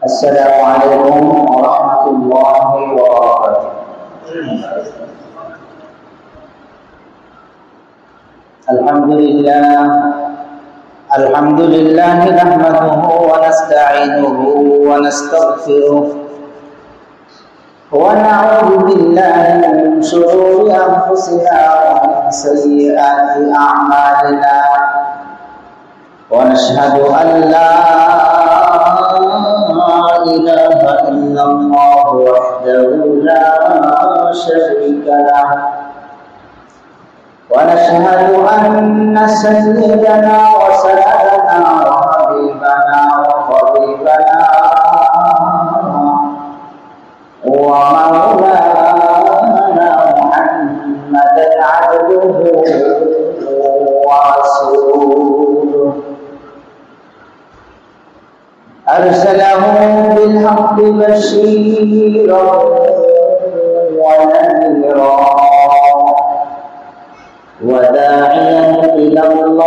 السلام عليكم ورحمة الله وبركاته. الحمد لله نحمده ونستعينه ونستغفره ونعوذ بالله من شرور أنفسنا ومن سيئات أعمالنا ونشهد أن لا إله إلا الله وحده لا شريك له ونشهد أن سيدنا وسندنا وحبيبنا وطبيبنا ومولانا محمدا عبده ورسوله أرسله بالحق بشيرا ونذيرا وداعيا إلى الله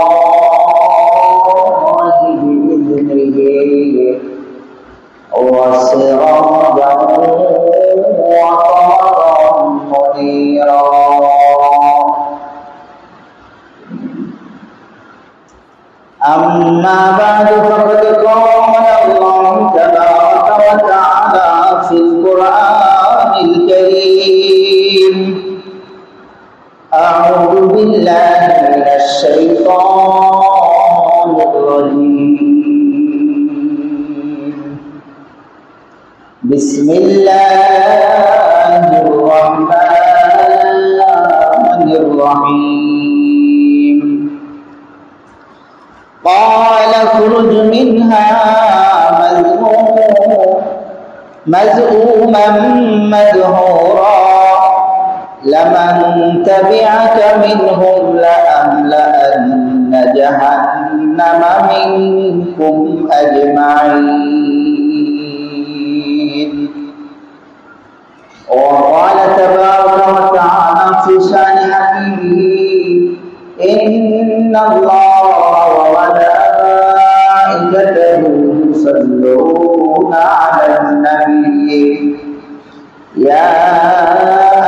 بإذنه وسراجا وقمرا منيرا. أما بعد فقد قال الله تبارك وتعالى في القرآن الكريم: أعوذ بالله من الشيطان الرجيم. بسم الله الرحمن الرحيم. قال اخرج منها مذءوما مدحورا لمن تبعك منهم لأملأن جهنم منكم أجمعين. وقال تبارك وتعالى في شأن حبيبه: إن الله وملائكته يصلون على النبي يا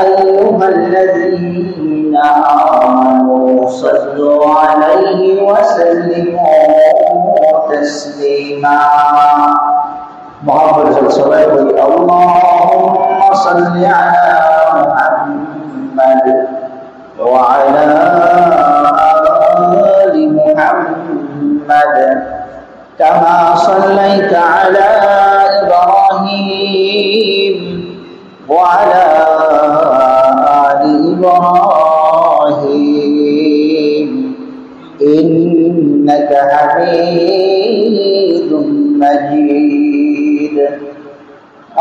أيها الذين آمنوا صلوا عليه وسلموا تسليما. محمد صلى الله عليه وسلم: اللهم صل على محمد وعلى آل محمد كما صليت على إبراهيم وعلى آل إبراهيم إنك حميد مجيد.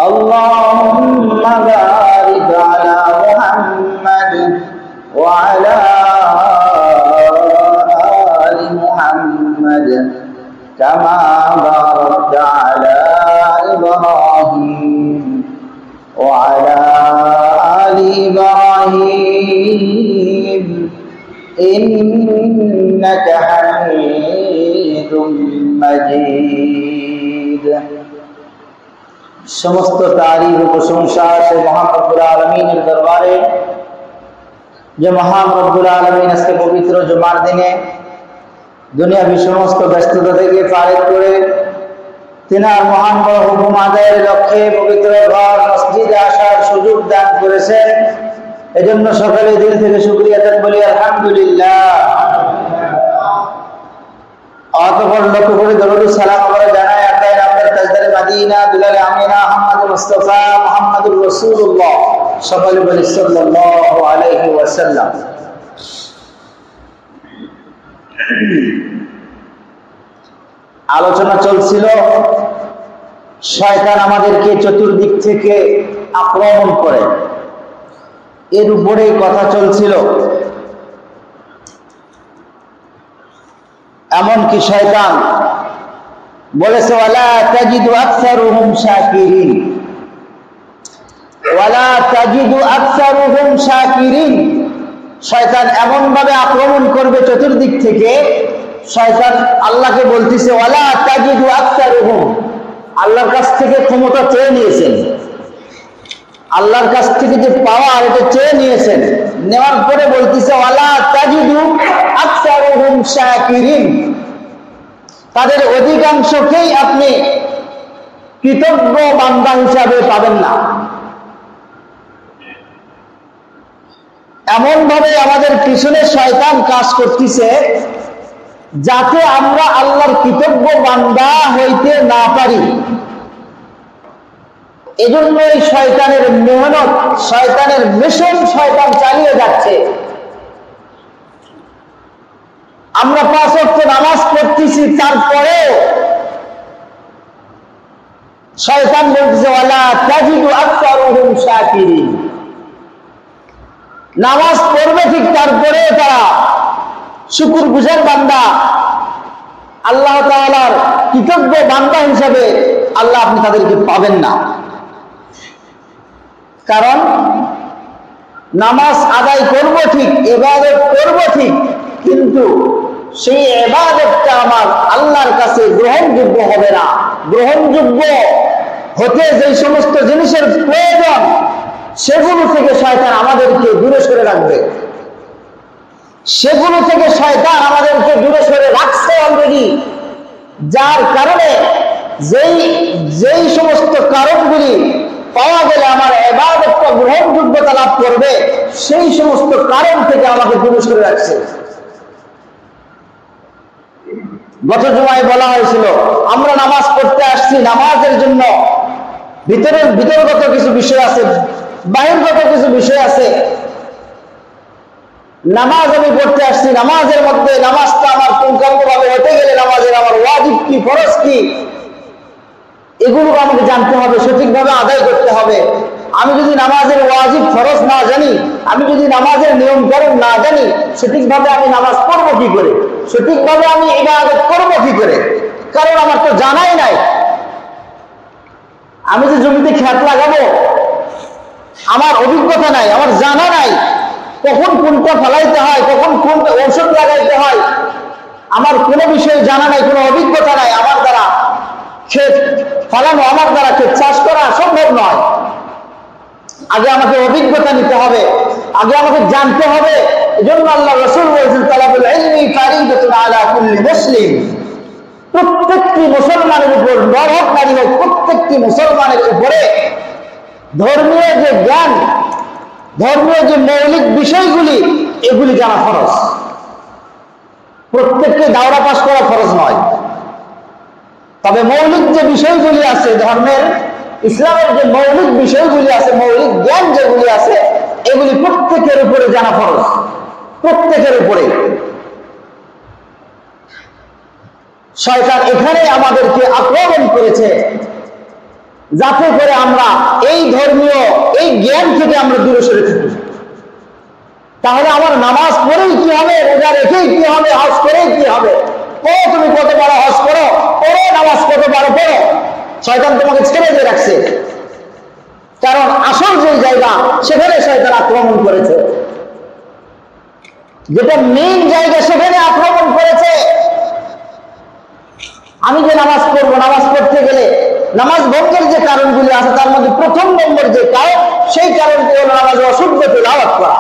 اللهم بارك على محمد وعلى آل محمد كما باركت على إبراهيم وعلى آل إبراهيم إنك حميد مجيد. সমস্ত তারিফ ও প্রশংসা সে মহান রব্বুল আলামিনের দরবারে, যে মহান রব্বুল আলামিন আজকে পবিত্র জুমার দিনে দুনিয়াবি সমস্ত ব্যস্ততা থেকে ফারিগ করে তিনার মহান বড় হুকুম আদায়ের লক্ষ্যে পবিত্র ঘর মসজিদে আসার সুযোগ দান করেছেন। এজন্য সকালে দিল থেকে শুকরিয়া আদায় বলি আলহামদুলিল্লাহ। অতঃপর লক্ষ্য করে দরুদ সালাম আমরা জানাই আকায় আপনার তাজদারে মদিনা দুলাল আমিনা মুহাম্মদ মুস্তাফা মুহাম্মদুর রাসূলুল্লাহ সকলে বলি সাল্লাল্লাহু আলাইহি ওয়াসাল্লাম। আলোচনা চলছিল শয়তান আমাদেরকে চতুর্দিক থেকে আক্রমণ করে, এর উপরেই কথা চলছিল। এমনকি শয়তান বলেছে ওয়ালা তাজিদু আকসারুহুম শাকিরিন, ওয়ালা তাজিদু আকসারুহুম শাকিরিন। শয়তান এমন ভাবে আক্রমণ করবে চতুর্দিক থেকে, শয়তান আল্লাহকে বলতেছে ওয়ালা তাজিদু আকসারুহুম, আল্লাহর কাছ থেকে ক্ষমতা চেয়ে নিয়েছেন, আল্লাহর কাছ থেকে যে পাওয়ার এটা চেয়ে নিয়েছেন, নেওয়ার পরে বলতেছে ওয়ালা তাজিদু আকসারুহুম শাকিরিন, তাদের অধিকাংশকেই আপনি কৃতজ্ঞ বান্দা হিসাবে পাবেন না। এমন ভাবে আমাদের পিছনে শয়তান কাজ করতেছে যাতে আমরা আল্লাহর কৃতজ্ঞ বান্দা হইতে না পারি। এজন্য এই শয়তানের মেহনত, শয়তানের মিশন শয়তান চালিয়ে যাচ্ছে। আমরা 5 ওয়াক্ত নামাজ পড়তেছি, তারপরেও শয়তান বলছে ওয়ালা তাজিদু আকসারুহুম শাকিরিন, নামাজ পড়বে ঠিক, তারপরে তারা শুকরগুজার বান্দা, আল্লাহ তাআলার কৃতজ্ঞ বান্দা হিসাবে আল্লাহ আপনি তাদেরকে পাবেন না। কারণ নামাজ আদায় করব ঠিক, ইবাদত করব ঠিক, কিন্তু সেই ইবাদতটা আমার আল্লাহর কাছে গ্রহণযোগ্য হবে না। গ্রহণযোগ্য হতে যে সমস্ত জিনিসের প্রয়োজন সেগুলো থেকে শয়তান আমাদেরকে দূরে সরে রাখবে, সেগুলো থেকে শয়তান আমাদেরকে দূরে সরে রাখছে অলরেডি। যার কারণে যেই সমস্ত কারণগুলি পাওয়া গেলে আমার ইবাদতটা গ্রহণযোগ্যতা লাভ করবে, সেই সমস্ত কারণ থেকে আমাকে দূরে সরে রাখছে। গত জুমায় বলা হয়েছিল আমরা নামাজ পড়তে আসছি, নামাজের জন্য ভিতরগত কিছু বিষয় আছে, বাহিরগত কিছু বিষয় আছে। নামাজ আমি পড়তে আসছি, নামাজের মধ্যে নামাজটা আমার পূর্ণাঙ্গভাবে হতে গেলে নামাজের আমার ওয়াজিব কি, ফরজ কি, এগুলো আমাকে জানতে হবে, সঠিকভাবে আদায় করতে হবে। আমি যদি নামাজের ওয়াজিব ফরজ না জানি, আমি যদি নামাজের নিয়ম কানুন না জানি, সঠিকভাবে আমি নামাজ পড়বো কি করে, সঠিকভাবে আমি ইবাদত করবো কি করে? কারণ আমার তো জানাই নাই। আমি যে জমিতে খেত লাগাবো, আমার অভিজ্ঞতা নাই, আমার জানা নাই কখন কোনটা ফলাইতে হয়, কখন কোনটা ঔষধ লাগাইতে হয়, আমার কোনো বিষয়ে জানা নাই, কোনো অভিজ্ঞতা নাই। আমার দ্বারা ক্ষেত ফলানো, আমার দ্বারা ক্ষেত চাষ করা সম্ভব নয়। আগে আমাকে অভিজ্ঞতা নিতে হবে, আগে আমাকে জানতে হবে। এজন্য আল্লাহ রাসূল বলেছেন তালাবুল ইলমি ফারিদাতুন আলা কুল্লি মুসলিম, প্রত্যেকটি মুসলমানের উপর, নর হোক নারী হোক, প্রত্যেকটি মুসলমানের উপরে ধর্মীয় যে জ্ঞান, ধর্মীয় যে মৌলিক বিষয়গুলি, এগুলি জানা ফরজ। প্রত্যেককে দাওরা পাস করা ফরজ নয়, তবে মৌলিক যে বিষয়গুলি আছে ধর্মের, ইসলামের যে মৌলিক বিষয়গুলি আছে, মৌলিক জ্ঞান যেগুলি আছে, এগুলি প্রত্যেকের উপরে জানা ফরজ, প্রত্যেকের উপরে। শয়তান এখানে আমাদেরকে আক্রমণ করেছে যাতে করে আমরা এই ধর্মীয় এই জ্ঞান থেকে আমরা দূরে সরে থাকি। তাহলে আমার নামাজ পড়েই কি হবে, রোজা রেখেই কি হবে, হজ করেই কি হবে? তুমি কত পারো হজ করো, নামাজ কত পারো পড়ো, শয়তান তোমাকে ছেড়ে দিয়ে রাখছে। কারণ আসল যে জায়গা, সেখানে শয়তান আক্রমণ করেছে, যেটা মেইন জায়গা, সেখানে আক্রমণ করেছে। আমি যে নামাজ পড়বো, নামাজ পড়তে গেলে নামাজ ভঙ্গের যে কারণগুলি আছে, তার মধ্যে প্রথম নম্বর যে কারণ, সেই কারণটি হলো নামাজের অশুদ্ধ তেলাওয়াত করা।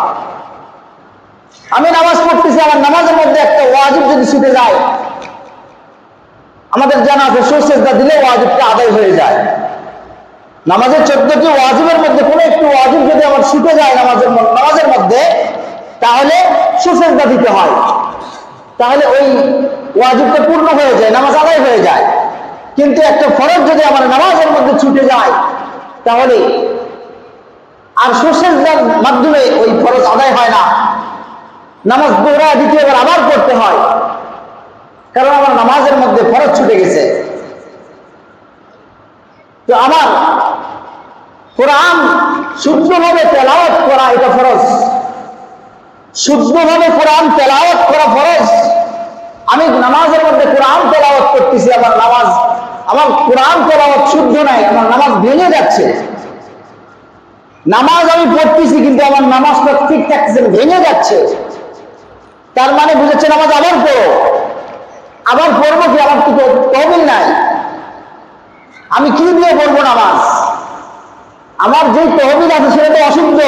আমি নামাজ পড়তেছি, আমার নামাজের মধ্যে একটা ওয়াজিব যদি ছুটে যায়, আমাদের জানা আছে সুজদা দিলে ওয়াজিবটা আদায় হয়ে যায়। নামাজের 14টি ওয়াজিবের মধ্যে কোনো একটু ওয়াজিব যদি আমার ছুটে যায় নামাজের মধ্যে, তাহলে সুজদা দিতে হয়, তাহলে ওই ওয়াজিবটা পূর্ণ হয়ে যায়, নামাজ আদায় হয়ে যায়। কিন্তু একটা ফরজ যদি আমার নামাজের মধ্যে ছুটে যায়, তাহলে আর সুজদার মাধ্যমে ওই ফরজ আদায় হয় না, নামাজ দোহরা দ্বিতীয়বার আবার পড়তে হয়, কারণ আমার নামাজের মধ্যে ফরজ ছুটে গেছে। তো আমার কোরআন শুদ্ধভাবে তেলাওয়াত করা এটা ফরজ, শুদ্ধভাবে কোরআন তেলাওয়াত করা ফরজ। আমি নামাজের মধ্যে কোরআন তেলাওয়াত করতেছি, আমার কোরআন তেলাওয়াত শুদ্ধ নাই, আমার নামাজ ভেঙে যাচ্ছে। নামাজ আমি পড়তেছি কিন্তু আমার নামাজটা ঠিক থাকছে, ভেঙে যাচ্ছে। তার মানে বুঝেছে নামাজ আবার পড়ো, আবার পড়বো কি, আমার তো তহবিল নাই। আমি কি দিয়ে পড়বো নামাজ? আমার যে তহবিল আছে সেটা তো অশুদ্ধ,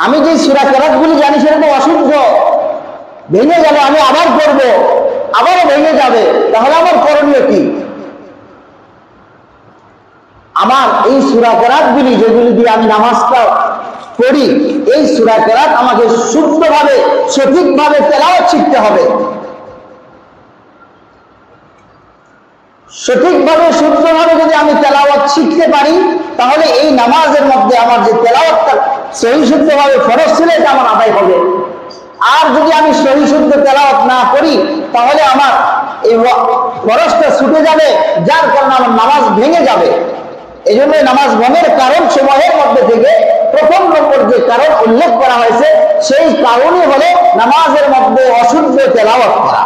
আমি যে সূরা কেরাত গুলি জানি সেটা তো অশুদ্ধ, ভেঙে গেল আমি আবার করবো, আবারও ভেঙে যাবে, তাহলে আমার করণীয় কি? আমার এই সূরা কেরাত গুলি যেগুলি দিয়ে আমি নামাজটা পড়ি, এই সূরা কেরাত আমাকে শুদ্ধভাবে সঠিকভাবে তেলাওয়াত শিখতে হবে। সঠিকভাবে শুদ্ধভাবে যদি আমি তেলাওয়াত শিখতে পারি, তাহলে এই নামাজের মধ্যে আমার যে তেলাওয়াতটা সহি শুদ্ধভাবে ফরজ ছিল এটা আমার আদায় হবে। আর যদি আমি সহি শুদ্ধ তেলাওয়াত না করি, তাহলে আমার এই ফরজটা ছুটে যাবে, যার কারণে আমার নামাজ ভেঙে যাবে। এই জন্য নামাজ ভঙ্গের কারণ সমূহের মধ্যে থেকে প্রথম নম্বর যে কারণ উল্লেখ করা হয়েছে, সেই কারণই হলো নামাজের মধ্যে অশুদ্ধ তেলাওয়াত করা।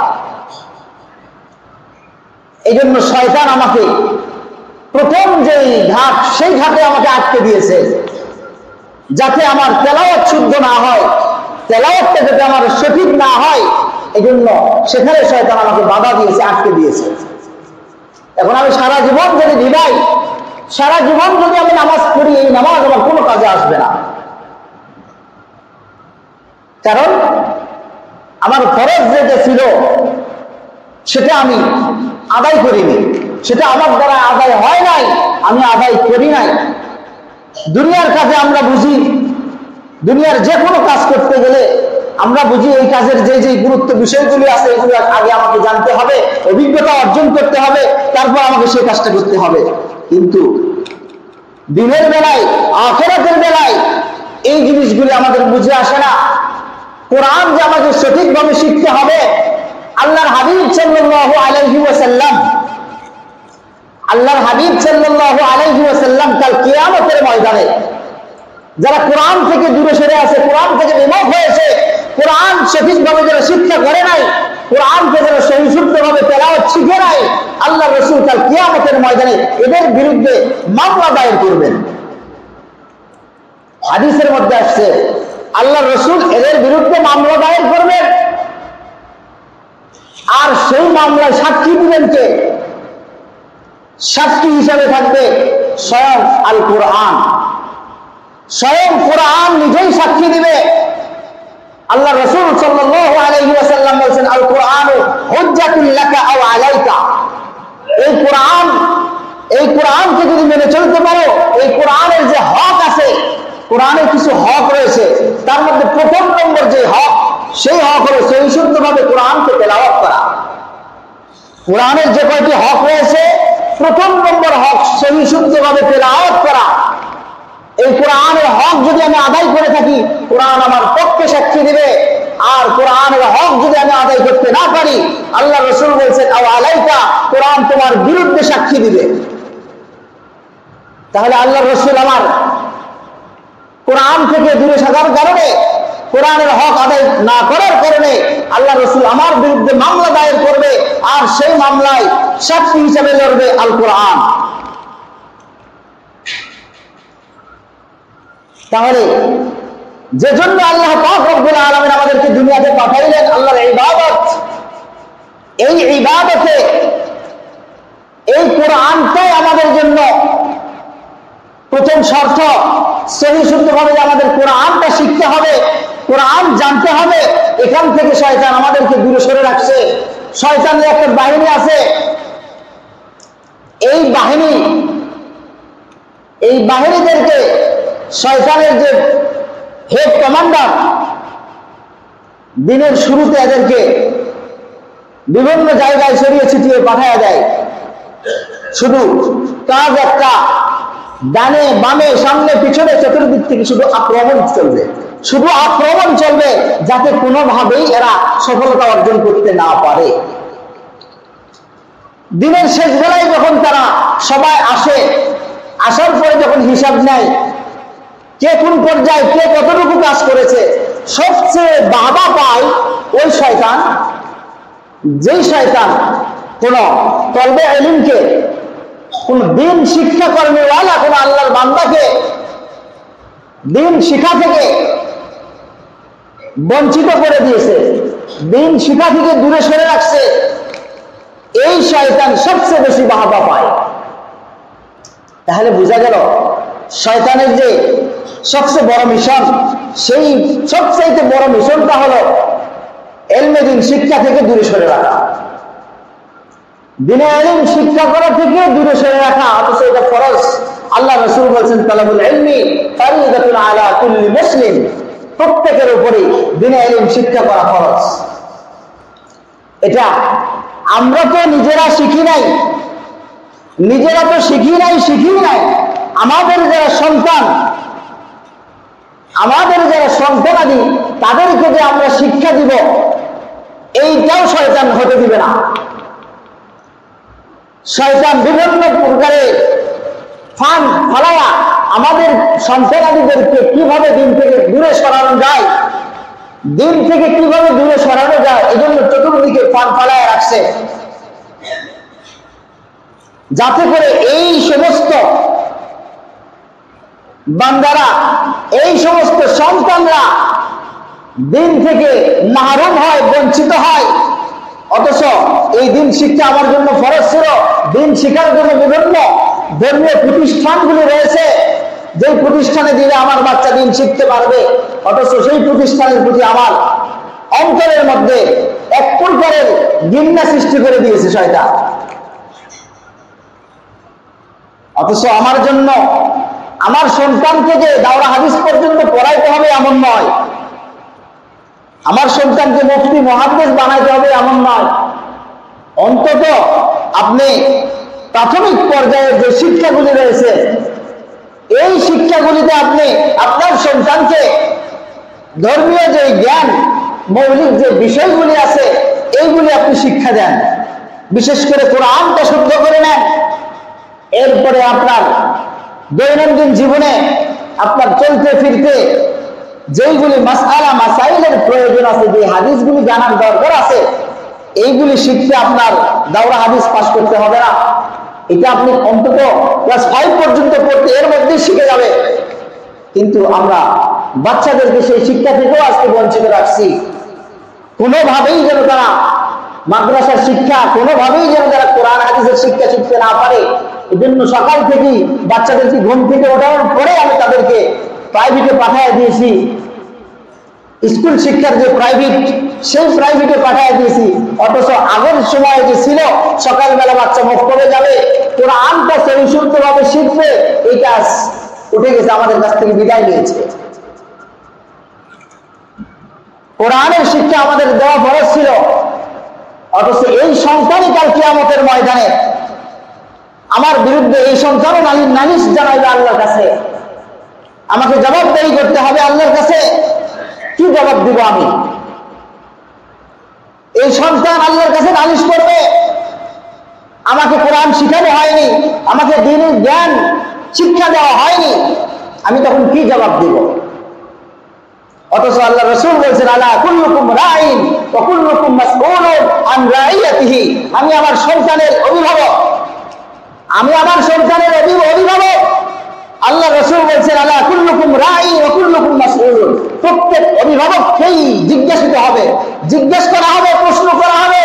এই জন্য শয়তান আমাকে প্রথম যে ঘাট, সেই ঘাটে আমাকে আটকে দিয়েছে, যাতে আমার তেলাওয়াত শুদ্ধ না হয়, তেলাওয়াতটা যাতে আমার সঠিক না হয়, এই জন্য সেখানে শয়তান আমাকে বাধা দিয়েছে, আটকে দিয়েছে। এখন আমি সারা জীবন যদি ভিড়াই, সারা জীবন যদি আমি নামাজ পড়ি, এই নামাজ আমার কোনো কাজে আসবে না। কারণ আমার ফরজ যেটা ছিল সেটা আমি আদায় করিনি, সেটা আমার দ্বারা আদায় হয় নাই, আমি আদায় করি নাই। দুনিয়ার কাজে আমরা বুঝি, দুনিয়ার যে কোনো কাজ করতে গেলে আমরা বুঝি এই কাজের যে যে গুরুত্ব বিষয়গুলি আছে, এগুলো আগে আমাকে জানতে হবে, অভিজ্ঞতা অর্জন করতে হবে, তারপর আমাকে সেই কাজটা করতে হবে। কিন্তু দিনের বেলায়, আখিরাতের বেলায় এই জিনিসগুলি আমাদের বুঝে আসে না। কোরআন যে আমাকে সঠিকভাবে শিখতে হবে, আল্লাহর হাবিব সাল্লাল্লাহু আলাইহি ওয়াসাল্লাম, আল্লাহর হাবিব সাল্লাল্লাহু আলাইহি ওয়াসাল্লাম কাল কিয়ামতের ময়দানে যারা কোরআন থেকে দূরে সরে আছে, কোরআন থেকে বিমুখ হয়েছে, কোরআন সঠিকভাবে যারা শিক্ষা করে নাই, কোরআনকে যারা সহিশুদ্ধভাবে তেলাওয়াত শিখে নাই, আল্লাহ রাসূল কাল কিয়ামতের ময়দানে এদের বিরুদ্ধে মামলা দায়ের করবেন। হাদিসের মধ্যে আসছে আল্লাহ রাসূল এদের বিরুদ্ধে মামলা দায়ের করবেন, আর সেই মামলায় সাক্ষী দিবেন কে? সাক্ষী হিসাবে থাকবে স্বয়ং আল কোরআন, স্বয়ং কোরআন নিজেই সাক্ষী দিবে। আল্লাহ রাসূল সাল্লাল্লাহু আলাইহি ওয়াসাল্লাম বলেছেন, আল কোরআনু হুজ্জাতুল লাকা আও আলাইকা। এই কোরআনকে যদি মেনে চলতে পারো, এই কোরআনের যে হক আছে, কোরআনের কিছু হক রয়েছে, তার মধ্যে প্রথম নম্বর যে হক, সেই হক হলো সহিশুদ্ধভাবে কোরআনকে তেলাওয়াত করা। কোরআনের যে কয়টি হক রয়েছে, প্রথম নম্বর হক সহিশুদ্ধভাবে তেলাওয়াত করা। এই কোরআনের হক যদি আমি আদায় করে থাকি, কোরআন আমার পক্ষে সাক্ষী দিবে। আর কোরআনের হক যদি আমি আদায় করতে না পারি, আল্লাহ রাসূল বলেছেন আও আলাইকা, কোরআন তোমার বিরুদ্ধে সাক্ষী দিবে। তাহলে আল্লাহ রাসূল আমার কোরআন থেকে দূরে থাকার কারণে, কোরআনের হক আদায় না করার কারণে আল্লাহ রাসূল আমার বিরুদ্ধে মামলা দায়ের করবে, আর সেই মামলায় সাক্ষী হিসেবে লড়বে আল কোরআন। তাহলে যে জন্য আল্লাহ পাক রব্বুল আলামিন আমাদেরকে দুনিয়াতে পাঠাইলেন, আল্লাহর ইবাদত, এই ইবাদতে এই কোরআনটাই আমাদের জন্য প্রথম শর্ত। সহিশুদ্ধভাবে আমাদের কোরআনটা শিখতে হবে, কোরআন জানতে হবে। এখান থেকে শয়তান আমাদেরকে দূরে সরে রাখছে। শয়তানের একটা বাহিনী আছে, এই বাহিনীদেরকে শয়তানের যে হেড কমান্ডার, দিনের শুরুতে এদেরকে বিভিন্ন জায়গায় ছড়িয়ে ছিটিয়ে পাঠায়া দেয়। শুধু কাজ একটা, ডানে বামে সামনে পিছনে চতুর্দিক থেকে শুধু আক্রমণ চলবে, শুধু আক্রমণ চলবে, যাতে কোনোভাবেই এরা সফলতা অর্জন করতে না পারে। দিনের শেষ বেলায় যখন তারা সবাই আসে, আসার পরে যখন হিসাব নেয় কে কোন পর্যায়ে কে কতটুকু কাজ করেছে, সবচেয়ে বাবা পায় ওই শয়তান, যেই শয়তান কোন তলবে ইলমকে, কোন দিন শিক্ষা কর্মীওয়ালা কোন আল্লাহর বান্দাকে দিন শিক্ষা থেকে বঞ্চিত করে দিয়েছে, দিন শিক্ষা থেকে দূরে সরে রাখছে। এই শয়তান সবচেয়ে বেশি বাহবা পায়। তাহলে বোঝা গেল শয়তানের যে সবচেয়ে বড় মিশন, সেই সবচেয়ে বড় মিশনটা হলো ইলমে দ্বীন শিক্ষা থেকে দূরে সরে রাখা, দ্বীনে ইলম শিক্ষা করা থেকে দূরে সরে রাখা। অথচ এটা ফরজ। আল্লাহ রাসূল বলেছেন তালাবুল ইলমি ফারিদাতুন আলা কুল্লি মুসলিম, প্রত্যেকের উপরে দ্বীনে ইলম শিক্ষা করা ফরজ। এটা আমরা তো নিজেরা শিখি নাই, শিখি নাই। আমাদের যারা সন্তানাদি তাদেরকে যে আমরা শিক্ষা দিব, এইটাও শয়তান হতে দিবে না। শয়তান বিভিন্ন প্রকারে ফান ফালায়া আমাদের সন্তানাদিদেরকে কিভাবে দিন থেকে দূরে সরানো যায়, এজন্য চতুর্দিকে ফান ফালায়া রাখছে, যাতে করে এই সমস্ত বান্দারা, এই সমস্ত সন্তানরা দিন থেকে মাহরুম হয়, বঞ্চিত হয়। অথচ এই দিন শিক্ষা আমার জন্য ফরজ ছিল। দিন শিক্ষার জন্য বিভিন্ন ধর্মীয় প্রতিষ্ঠানগুলি রয়েছে, যে প্রতিষ্ঠানে দিলে আমার বাচ্চা দিন শিখতে পারবে। অথচ সেই প্রতিষ্ঠানের প্রতি আমার অন্তরের মধ্যে এক প্রকারের ঘৃণা সৃষ্টি করে দিয়েছে শয়তান। অথচ আমার জন্য আমার সন্তানকে যে দাওরা হাদিস পর্যন্ত পড়াইতে হবে এমন নয়, আমার সন্তানকে মুফতি মুহাদ্দিস বানাইতে হবে এমন নয়। অন্তত আপনি প্রাথমিক পর্যায়ে যে শিক্ষাগুলি রয়েছে, এই শিক্ষাগুলিতে আপনি আপনার সন্তানকে ধর্মীয় যে জ্ঞান, মৌলিক যে বিষয়গুলি আছে, এইগুলি আপনি শিক্ষা দেন। বিশেষ করে কোরআনটা শুদ্ধ করে নেন। এরপরে আপনার দৈনন্দিন জীবনে আপনার চলতে ফিরতে যেইগুলি মাসাইলের প্রয়োজন আছে, যে হাদিসগুলি জানার দরকার আছে, এইগুলি শিখতে আপনার দাওরা হাদিস পাস করতে হবে না। এটা আপনি অন্তত ক্লাস 5 পর্যন্ত পড়তে এর মধ্যেই শিখে যাবে। কিন্তু আমরা বাচ্চাদেরকে সেই শিক্ষা থেকেও আজকে বঞ্চিত রাখছি। কোনোভাবেই যেন তারা মাদ্রাসার শিক্ষা, কোনোভাবেই যেন তারা কোরআন হাদিসের শিক্ষা শিখতে না পারে। এজন্য সকাল থেকেই বাচ্চাদেরকে ঘুম থেকে ওঠানোর পরে আমি তাদেরকে প্রাইভেটে পাঠিয়ে দিয়েছি। স্কুল শিক্ষার যে প্রাইভেট, সেই প্রাইভেটে পাঠিয়ে দিয়েছি। অথচ আগের সময় যে ছিল সকালবেলা বাচ্চা মক্তবে যাবে, কোরআনটা সহিষ্ণুভাবে শিখবে, এই কাজ উঠে গেছে, আমাদের কাছ থেকে বিদায় নিয়েছে। কোরআনের শিক্ষা আমাদের দেওয়া ফরজ ছিল। অথচ এই সন্তানই কাল কিয়ামতের ময়দানে আমার বিরুদ্ধে, এই সন্তানও নালিশ জানাইবে আল্লাহর কাছে। আমাকে জবাবদাহি করতে হবে আল্লাহর কাছে। কি জবাব দিব আমি? এই সন্তান আল্লাহর কাছে নালিশ করবে, আমাকে কোরআন শিখানো হয়নি, আমাকে দ্বীনের জ্ঞান শিক্ষা দেওয়া হয়নি, আমি তখন কি জবাব দিব? অথচ আল্লাহ রাসূল বলেছেন, আলা কুল্লুকুম রাইন ওয়া কুল্লুকুম মাসউলুন আন রাইয়াতিহি। আমি আমার সন্তানের অভিভাবক, আল্লাহ রাসূল বলেছেন, আলা কুল্লুকুম রাইন ওয়া কুল্লুকুম মাসউলুন। প্রত্যেক অভিভাবককেই জিজ্ঞাসিত হবে, জিজ্ঞেস করা হবে, প্রশ্ন করা হবে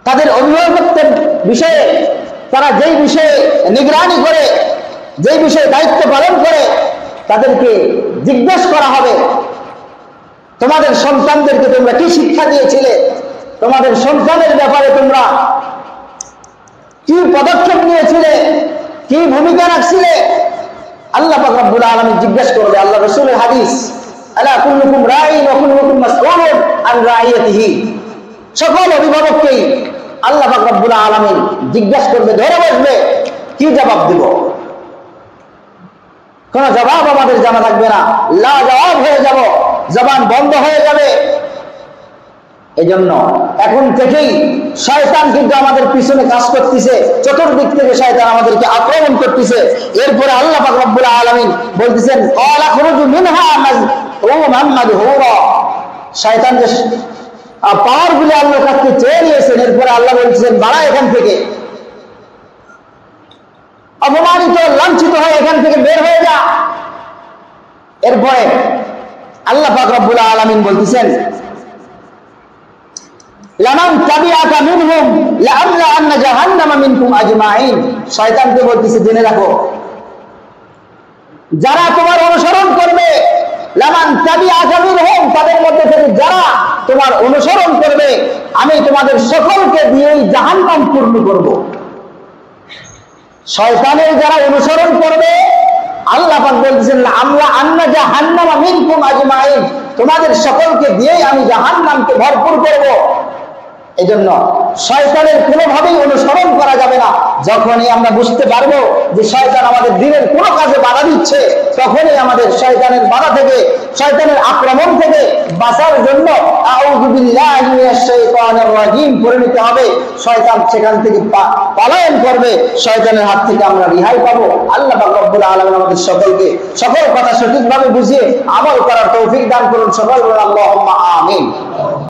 তাদের অভিভাবকত্বের বিষয়ে। তারা যেই বিষয়ে নিগরানি করে, যেই বিষয়ে দায়িত্ব পালন করে, তাদেরকে জিজ্ঞেস করা হবে, তোমাদের সন্তানদেরকে তোমরা কি শিক্ষা দিয়েছিলে, তোমাদের সন্তানের ব্যাপারে তোমরা কি পদক্ষেপ নিয়েছিলে, কি ভূমিকা রাখছিলে। আল্লাহ পাক রব্বুল আলামিন জিজ্ঞেস করবে। আল্লাহ রাসূলের হাদিস, আলা কুল্লুকুম রাইন ওয়া কুল্লুকুম মাসউলুন আন রাইয়াতিহি। সকল অভিভাবককেই আল্লাহ পাক রব্বুল আলামিন জিজ্ঞেস করবে, ধরে বসবে, কি জবাব দিব? কোন জবাব আমাদের জানা থাকবে না, লা জবাব হয়ে যাব, জবান বন্ধ হয়ে যাবে। এজন্য এখন থেকেই শয়তান কিন্তু আমাদের পিছনে কাজ করতেছে, চতুর্দিক থেকে শয়তান আমাদেরকে আক্রমণ করতেছে। এরপরে আল্লাহ পাক রব্বুল আলামিন বলতেছেন, ক্বালা খুরুজু মিনহা মাযহুরা। শয়তান যে পাওয়ারগুলো আল্লাহর কাছ থেকে চেয়ে নিয়েছেন, এরপরে আল্লাহ বলতেছেন, বাড়া এখান থেকে, অপমানিত লাঞ্ছিত হয়ে এখান থেকে বের হয়ে যা। এরপরে আল্লাহ পাক রব্বুল আলামিন বলতেছেন, লামান তাবিআকা মিনহুম লাআমলা আন্না জাহান্নামা মিনকুম আজমাইন। শয়তানকে বলতেছে জেনে রাখো, যারা তোমার অনুসরণ করবে, লামান তাবিআকা মিনহুম, তাদের মধ্যে থেকে যারা তোমার অনুসরণ করবে, আমি তোমাদের সকলকে দিয়েই জাহান্নাম পূর্ণ করব। শয়তানের যারা অনুসরণ করবে, আল্লাহ পাক বলতেছেন আমরা আন্না জাহান্নামা মিনকুম আজমাইন, তোমাদের সকলকে দিয়েই আমি জাহান্নামকে ভরপুর করব। এজন্য শয়তানের কোনোভাবেই অনুসরণ করা যাবে না। যখনই আমরা বুঝতে পারবো যে শয়তান আমাদের দ্বীনের কোনো কাজে বাধা দিচ্ছে, তখনই আমাদের শয়তানের বাধা থেকে, শয়তানের আক্রমণ থেকে বাঁচার জন্য আউযু বিল্লাহি মিনাশ শাইতানির রাজিম পড়ে নিতে হবে। শয়তান সেখান থেকে পলায়ন করবে, শয়তানের হাত থেকে আমরা রেহাই পাবো। আল্লাহ পাক রব্বুল আলামিন আমাদের সকলকে সকল কথা সঠিকভাবে বুঝিয়ে আমল করার তৌফিক দান করুন। সকল বলুন আল্লাহুম্মা আমিন।